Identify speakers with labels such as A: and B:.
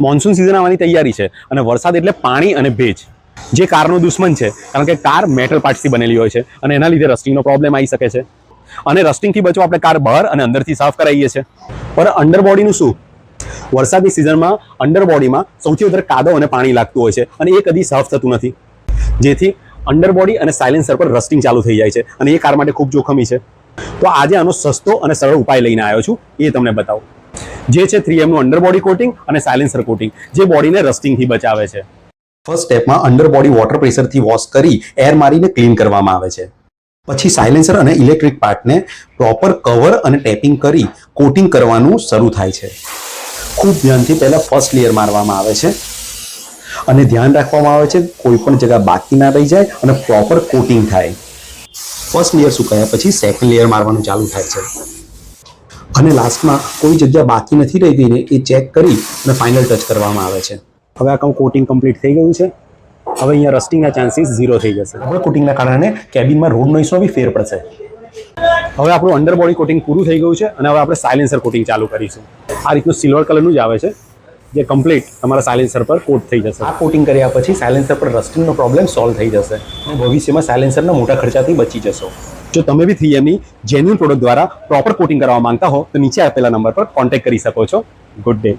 A: Monsoon season આવવાની તૈયારી છે અને વરસાદ એટલે પાણી અને ભેજ, જે કારનો દુશ્મન છે. કારણ કે કાર મેટલ પાર્ટ્સથી બનેલી હોય છે અને એના લીધે રસ્ટિંગનો પ્રોબ્લેમ આવી શકે છે. અને રસ્ટિંગથી બચવા આપણે કાર બહાર અને અંદરથી સાફ કરાવીએ છીએ. પણ અંડરબોડીનું શું? વરસાદની સિઝનમાં અંડરબોડીમાં સૌથી વધારે કાદવ અને પાણી લાગતું હોય છે અને એ કદી સાફ થતું નથી, જેથી અંડરબોડી અને સાયલેન્સર પર રસ્ટિંગ ચાલુ થઈ જાય છે અને એ કાર માટે ખૂબ જોખમી છે. તો આજે આનો સસ્તો અને સરળ ઉપાય લઈને આવ્યો છું, એ તમને બતાવું, જે છે 3M નું અંડરબોડી કોટિંગ અને સાયલેન્સર કોટિંગ, જે બોડીને રસ્ટિંગથી બચાવે છે. ફર્સ્ટ સ્ટેપમાં અંડરબોડી વોટર પ્રેશરથી વોશ કરી એર મારીને ક્લીન કરવામાં આવે છે. પછી સાયલેન્સર અને ઇલેક્ટ્રિક પાર્ટને પ્રોપર કવર અને ટેપિંગ કરી કોટિંગ કરવાનું શરૂ થાય છે. ખૂબ ધ્યાનથી પહેલાં ફર્સ્ટ લેયર મારવામાં આવે છે અને ધ્યાન રાખવામાં આવે છે કોઈ પણ જગ્યા બાકી ના રહી જાય અને પ્રોપર કોટિંગ થાય. ફર્સ્ટ લેયર સુકાયા પછી સેકન્ડ લેયર મારવાનું ચાલુ થાય છે અને લાસ્ટમાં કોઈ જગ્યા બાકી નથી રહી ગઈ ને એ ચેક કરી અને ફાઇનલ ટચ કરવામાં આવે છે. હવે આ કોટિંગ કમ્પ્લીટ થઈ ગયું છે. હવે અહીંયા રસ્ટિંગના ચાન્સીસ 0 થઈ જશે. આપણે કોટિંગના કારણે કેબિનમાં રોડ નોઇસનો બી ફેર પડશે. હવે આપણું અંડરબોડી કોટિંગ પૂરું થઈ ગયું છે અને હવે આપણે સાયલેન્સર કોટિંગ ચાલુ કરીશું. આ રીતનું સિલ્વર કલરનું જ આવે છે, જે કમ્પ્લીટ તમારા સાયલેન્સર પર કોટ થઈ જશે. આ કોટિંગ કર્યા પછી સાયલેન્સર પર રસ્ટિંગનો પ્રોબ્લેમ સોલ્વ થઈ જશે અને ભવિષ્યમાં સાયલેન્સરના મોટા ખર્ચાથી બચી જશો. જો તમે બી 3Mની જેન્યુઇન પ્રોડક્ટ દ્વારા પ્રોપર કોટિંગ કરવા માંગતા હો તો નીચે આપેલા નંબર પર કોન્ટેક્ટ કરી શકો છો. Good day.